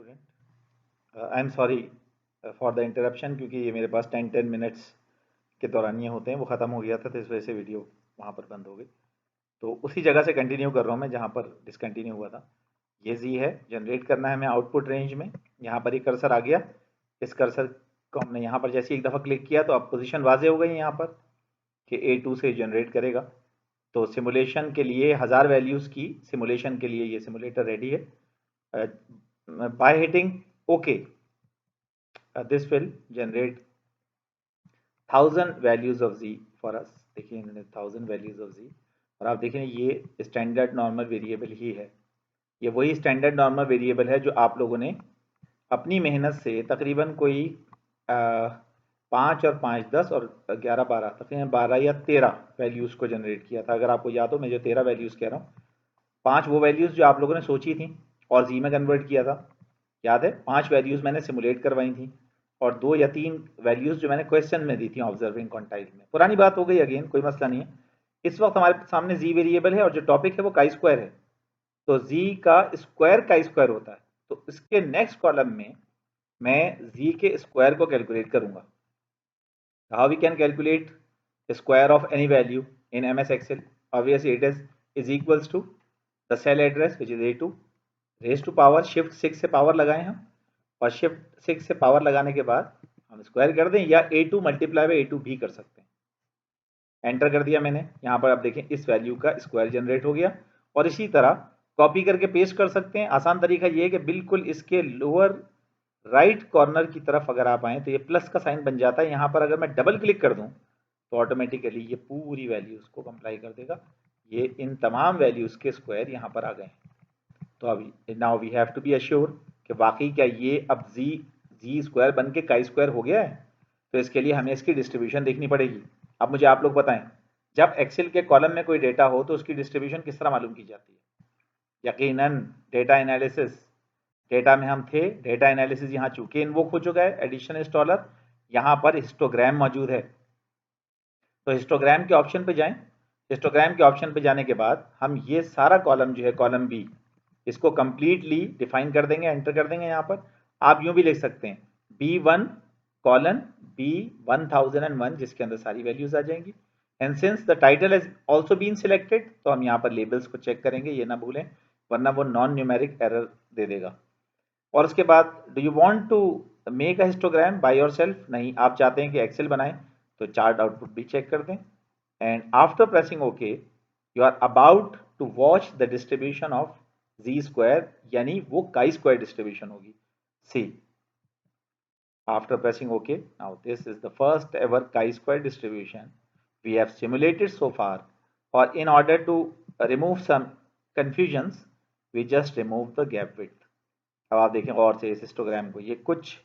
Student I am sorry for the interruption, क्योंकि ये मेरे पास 10 मिनट्स के दौरान ये होते हैं, वो ख़त्म हो गया था तो इस वजह से वीडियो वहाँ पर बंद हो गई। तो उसी जगह से कंटिन्यू कर रहा हूँ मैं जहाँ पर डिसकंटिन्यू हुआ था। ये जी है, जनरेट करना है हमें आउटपुट रेंज में। यहाँ पर ही कर्सर आ गया। इस कर्सर को हमने यहाँ पर जैसे एक दफ़ा क्लिक किया तो अब पोजीशन वाजे हो गई यहाँ पर कि A2 से जनरेट करेगा। तो सिमुलेशन के लिए 1000 वैल्यूज़ की सिमुलेशन के लिए ये सिमुलेटर रेडी है। By hitting okay this will generate 1000 values of z for us। देखिए इन्होंने 1000 values of z, और आप देखें ये स्टैंडर्ड नॉर्मल वेरिएबल ही है। ये वही स्टैंडर्ड नॉर्मल वेरिएबल है जो आप लोगों ने अपनी मेहनत से तकरीबन कोई 5 और 5 10 और 11 12 तकरीबन 12 या 13 वैल्यूज़ को जनरेट किया था। अगर आपको याद हो, मैं जो 13 वैल्यूज़ कह रहा हूँ, 5 वो वैल्यूज़ जो आप लोगों ने सोची थी और जी में कन्वर्ट किया था। याद है, 5 वैल्यूज़ मैंने सिमुलेट करवाई थी और 2 या 3 वैल्यूज़ जो मैंने क्वेश्चन में दी थी ऑब्जर्विंग क्वांटाइल में। पुरानी बात हो गई, अगेन कोई मसला नहीं है। इस वक्त हमारे सामने जी वेरिएबल है और जो टॉपिक है वो काई स्क्वायर है। तो जी का स्क्वायर काई स्क्वायर होता है। तो इसके नेक्स्ट कॉलम में मैं जी के स्क्वायर को कैलकुलेट करूंगा। How we can calculate square of any value in MS Excel? Obviously it is equals to the cell address which is A2 raise to power shift 6 से पावर लगाएं हम, और shift 6 से पावर लगाने के बाद हम स्क्वायर कर दें या A2 मल्टीप्लाई बाई A2 भी कर सकते हैं। एंटर कर दिया मैंने। यहाँ पर आप देखें इस वैल्यू का स्क्वायर जनरेट हो गया। और इसी तरह कॉपी करके पेस्ट कर सकते हैं। आसान तरीका ये है कि बिल्कुल इसके लोअर राइट कॉर्नर की तरफ अगर आप आएँ तो ये प्लस का साइन बन जाता है। यहाँ पर अगर मैं डबल क्लिक कर दूँ तो ऑटोमेटिकली ये पूरी वैल्यूज़ को कंप्लाई कर देगा। ये इन तमाम वैल्यूज़ के स्क्वायर यहाँ पर आ गए। तो अभी now we have to be assure कि वाकई क्या ये अब जी स्क्वायर बन के काई स्क्वायर हो गया है। तो इसके लिए हमें इसकी डिस्ट्रीब्यूशन देखनी पड़ेगी। अब मुझे आप लोग बताएं, जब एक्सेल के कॉलम में कोई डेटा हो तो उसकी डिस्ट्रीब्यूशन किस तरह मालूम की जाती है? यकीनन डेटा एनालिसिस। डेटा में हम थे, डेटा एनालिसिस यहाँ चूंकि इन्वोक हो चुका है, एडिशन इंस्टॉलर, यहाँ पर हिस्टोग्राम मौजूद है। तो हिस्टोग्राम के ऑप्शन पे जाएं। हिस्टोग्राम के ऑप्शन पे जाने के बाद हम ये सारा कॉलम जो है कॉलम बी, इसको कंप्लीटली डिफाइन कर देंगे, एंटर कर देंगे। यहाँ पर आप यूं भी लिख सकते हैं B1 कॉलन B1001, जिसके अंदर सारी वैल्यूज आ जाएंगी। And since the title has also been selected, तो हम यहाँ पर लेबल्स को चेक करेंगे, ये ना भूलें, वरना वो नॉन न्यूमेरिक एरर दे देगा। और उसके बाद do you want to make a histogram by yourself? नहीं, आप चाहते हैं कि एक्सेल बनाएं तो चार्ट आउटपुट भी चेक कर दें। And after pressing okay you are about to watch the distribution of G square, यानी वो काई स्क्वायर डिस्ट्रीब्यूशन होगी। सी, after pressing OK, now this is the first ever chi-square distribution we have simulated so far. Or in order to remove some confusions, we just remove the gap width. अब आप देखें और से इस histogram को, ये कुछ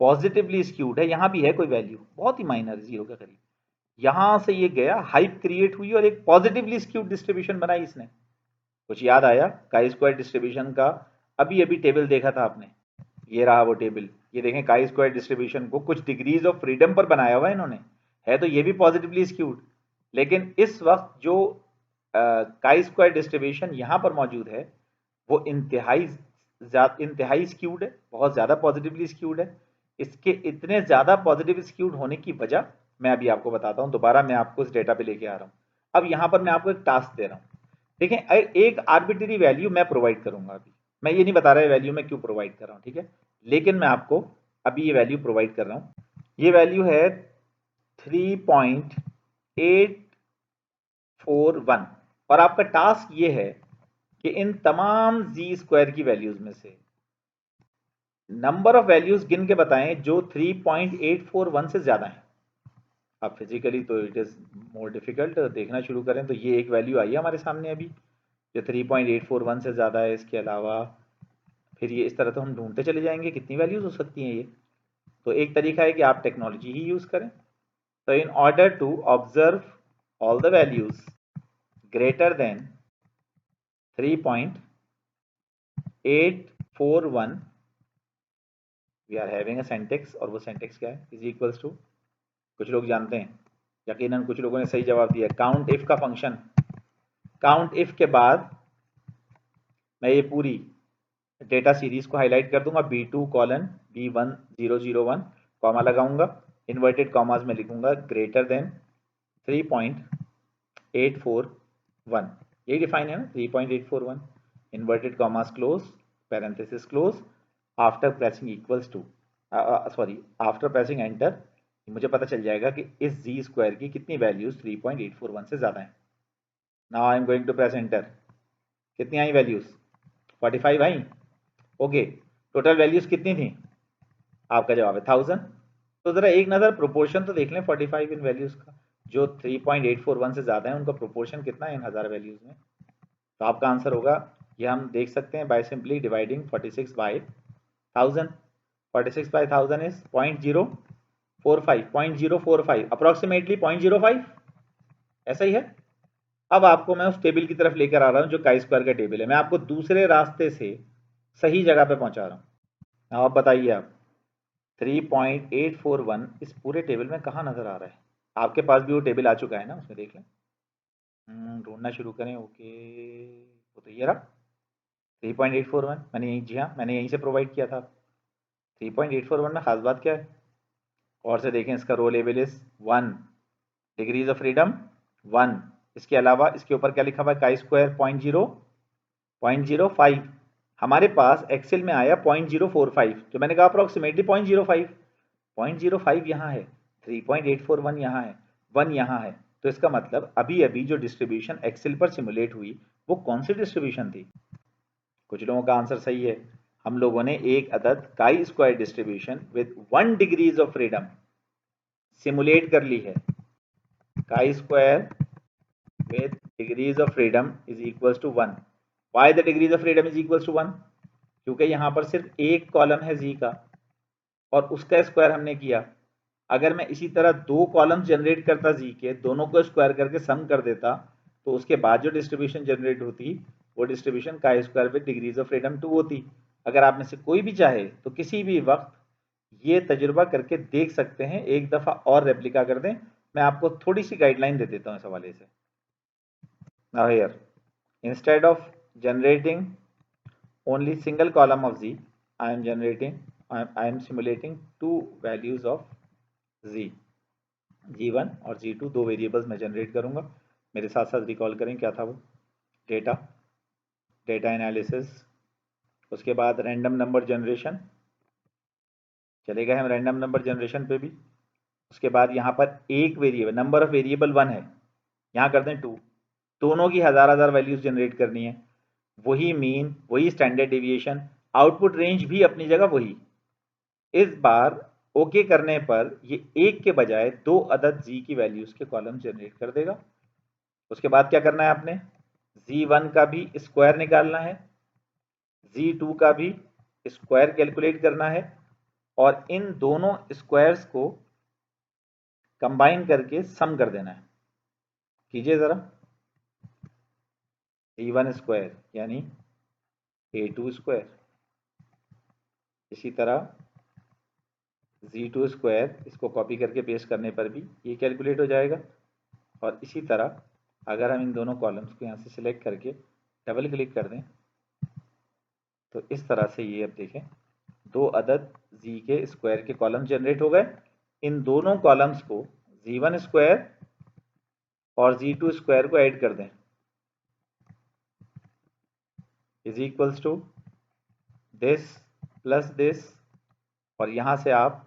पॉजिटिवली स्क्यूड है। यहाँ भी है कोई वैल्यू बहुत ही माइनर, जीरो के करीब। यहाँ से ये गया, हाइप क्रिएट हुई और एक पॉजिटिवली स्क्यूड डिस्ट्रीब्यूशन बनाई इसने। कुछ याद आया काई स्क्वायर डिस्ट्रीब्यूशन का? अभी अभी टेबल देखा था आपने, ये रहा वो टेबल। ये देखें काई स्क्वायर डिस्ट्रीब्यूशन को कुछ डिग्रीज ऑफ फ्रीडम पर बनाया हुआ है इन्होंने। है तो ये भी पॉजिटिवली स्क्यूड, लेकिन इस वक्त जो काई स्क्वायर डिस्ट्रीब्यूशन यहाँ पर मौजूद है वो इंतहाई स्क्यूड है, बहुत ज़्यादा पॉजिटिवली स्क्यूड है। इसके इतने ज़्यादा पॉजिटिव स्क्यूड होने की वजह मैं अभी आपको बताता हूँ। दोबारा मैं आपको इस डेटा पे लेके आ रहा हूँ। अब यहाँ पर मैं आपको एक टास्क दे रहा हूँ। देखें, एक आर्बिट्री वैल्यू मैं प्रोवाइड करूंगा। अभी मैं ये नहीं बता रहा है वैल्यू मैं क्यों प्रोवाइड कर रहा हूँ, ठीक है, लेकिन मैं आपको अभी ये वैल्यू प्रोवाइड कर रहा हूँ। ये वैल्यू है 3.841 और आपका टास्क ये है कि इन तमाम जी स्क्वायर की वैल्यूज में से नंबर ऑफ वैल्यूज गिन के बताएं जो 3.841 से ज्यादा है। अब फिजिकली तो इट इज मोर डिफिकल्ट, देखना शुरू करें तो ये एक वैल्यू आई है हमारे सामने अभी जो 3.841 से ज़्यादा है। इसके अलावा फिर ये इस तरह तो हम ढूंढते चले जाएंगे कितनी वैल्यूज हो सकती हैं ये। तो एक तरीका है कि आप टेक्नोलॉजी ही यूज़ करें। तो in order to observe all the values greater than 3.841 we are having a syntax, और वो सिंटेक्स क्या है? इज इक्वल्स टू, कुछ लोग जानते हैं, यकीनन कुछ लोगों ने सही जवाब दिया, काउंट इफ का फंक्शन। काउंट इफ के बाद मैं ये पूरी डेटा सीरीज को हाईलाइट कर दूंगा, B2 कॉलन B1001 कॉमा लगाऊंगा, इन्वर्टेड कॉमास में लिखूंगा ग्रेटर देन 3.841, यही डिफाइन है ना 3.841, inverted commas close, parenthesis close, after pressing equals to after pressing enter मुझे पता चल जाएगा कि इस जी स्क्वायर की कितनी वैल्यूज 3.841 से ज़्यादा है। Now I am going to press enter, कितनी आई वैल्यूज 45 आई। ओके, टोटल वैल्यूज कितनी थी, आपका जवाब है 1000। तो जरा एक नज़र प्रोपोर्शन तो देख लें 45 इन वैल्यूज का, जो 3.841 से ज़्यादा है उनका प्रोपोर्शन कितना है इन 1000 वैल्यूज में। तो आपका आंसर होगा, ये हम देख सकते हैं by simply dividing 46 by 1000। 46 by 1000 is 0.045 approximately 0.05, ऐसा ही है। अब आपको मैं उस टेबल की तरफ लेकर आ रहा हूं जो काई स्क्वायर का टेबल है, मैं आपको दूसरे रास्ते से सही जगह पे पहुंचा रहा हूं। अब आप बताइए, आप 3.841 इस पूरे टेबल में कहाँ नजर आ रहा है? आपके पास भी वो टेबल आ चुका है ना, उसमें देख लें। ढूंढना शुरू करें। ओके, वो तो ये रहा 3.841, मैंने यही, जी हाँ मैंने यहीं से प्रोवाइड किया था। 3.841 में खास बात क्या है, और से देखें, इसका row level is 1, degrees of freedom 1, इसके अलावा इसके ऊपर क्या लिखा हुआ है, काई स्क्वायर 0.05, हमारे पास एक्सेल में आया 0.045, तो मैंने कहा अप्रोक्सीमेटली 0.05 यहाँ है, 3.841 यहाँ है, 1 यहाँ है, तो इसका मतलब अभी अभी जो डिस्ट्रीब्यूशन एक्सेल पर सिमुलेट हुई वो कौन सी डिस्ट्रीब्यूशन थी? कुछ लोगों का आंसर सही है, हम लोगों ने एक अदद chi square distribution with 1 degrees of freedom simulate कर ली है। Chi square with degrees of freedom is equals to 1. Why the degrees of freedom is equals to 1? क्योंकि यहाँ पर सिर्फ एक कॉलम है जी का और उसका स्क्वायर हमने किया। अगर मैं इसी तरह दो कॉलम जनरेट करता जी के, दोनों को स्क्वायर करके सम कर देता, तो उसके बाद जो डिस्ट्रीब्यूशन जनरेट होती वो distribution chi square with degrees of freedom 2 होती। अगर आप में से कोई भी चाहे तो किसी भी वक्त ये तजुर्बा करके देख सकते हैं, एक दफ़ा और रेप्लिका कर दें। मैं आपको थोड़ी सी गाइडलाइन दे देता हूँ इस हवाले से। Now here, instead of generating only single column of z, I am simulating two values of z, g1 और g2, दो वेरिएबल्स मैं जनरेट करूंगा। मेरे साथ साथ रिकॉल करें क्या था वो, डेटा एनालिसिस, उसके बाद रैंडम नंबर जनरेशन, चले गए हम रैंडम नंबर जनरेशन पे भी। उसके बाद यहाँ पर एक वेरिएबल, नंबर ऑफ वेरिएबल 1 है, यहाँ कर दें 2, दोनों की हजार वैल्यूज जनरेट करनी है, वही मीन, वही स्टैंडर्ड डेविएशन, आउटपुट रेंज भी अपनी जगह वही। इस बार ओके करने पर ये एक के बजाय दो अदद जी की वैल्यूज के कॉलम जनरेट कर देगा। उसके बाद क्या करना है आपने, z1 का भी स्क्वायर निकालना है, z2 का भी स्क्वायर कैलकुलेट करना है, और इन दोनों स्क्वायर्स को कंबाइन करके सम कर देना है। कीजिए जरा, z1 स्क्वायर यानी a2 स्क्वायर, इसी तरह z2 स्क्वायर, इसको कॉपी करके पेस्ट करने पर भी ये कैलकुलेट हो जाएगा। और इसी तरह अगर हम इन दोनों कॉलम्स को यहाँ से सिलेक्ट करके डबल क्लिक कर दें तो इस तरह से ये, अब देखें, दो अदद z के स्क्वायर के कॉलम जनरेट हो गए। इन दोनों कॉलम्स को z1 स्क्वायर और z2 स्क्वायर को ऐड कर दें, is equals to this plus this, और यहाँ से आप,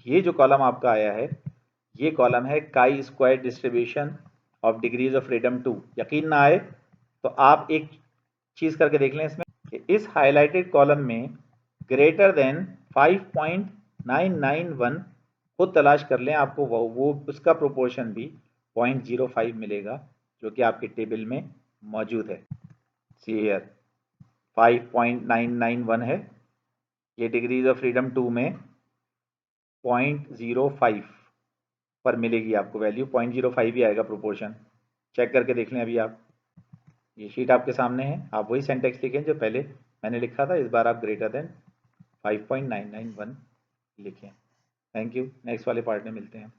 ये जो कॉलम आपका आया है ये कॉलम है chi square distribution of degrees of freedom 2। यकीन ना आए तो आप एक चीज करके देख लें इसमें कि इस हाईलाइटेड कॉलम में ग्रेटर देन 5.991 खुद तलाश कर लें, आपको वो उसका प्रोपोर्शन भी 0.05 मिलेगा जो कि आपके टेबल में मौजूद है। सी हियर 5.991 है, ये डिग्रीज ऑफ फ्रीडम 2 में 0.05 पर मिलेगी आपको वैल्यू, 0.05 ही आएगा प्रोपोर्शन। चेक करके देख लें अभी आप, ये शीट आपके सामने है, आप वही सेंटेक्स लिखें जो पहले मैंने लिखा था, इस बार आप ग्रेटर देन 5.991 लिखें। थैंक यू, नेक्स्ट वाले पार्ट में मिलते हैं।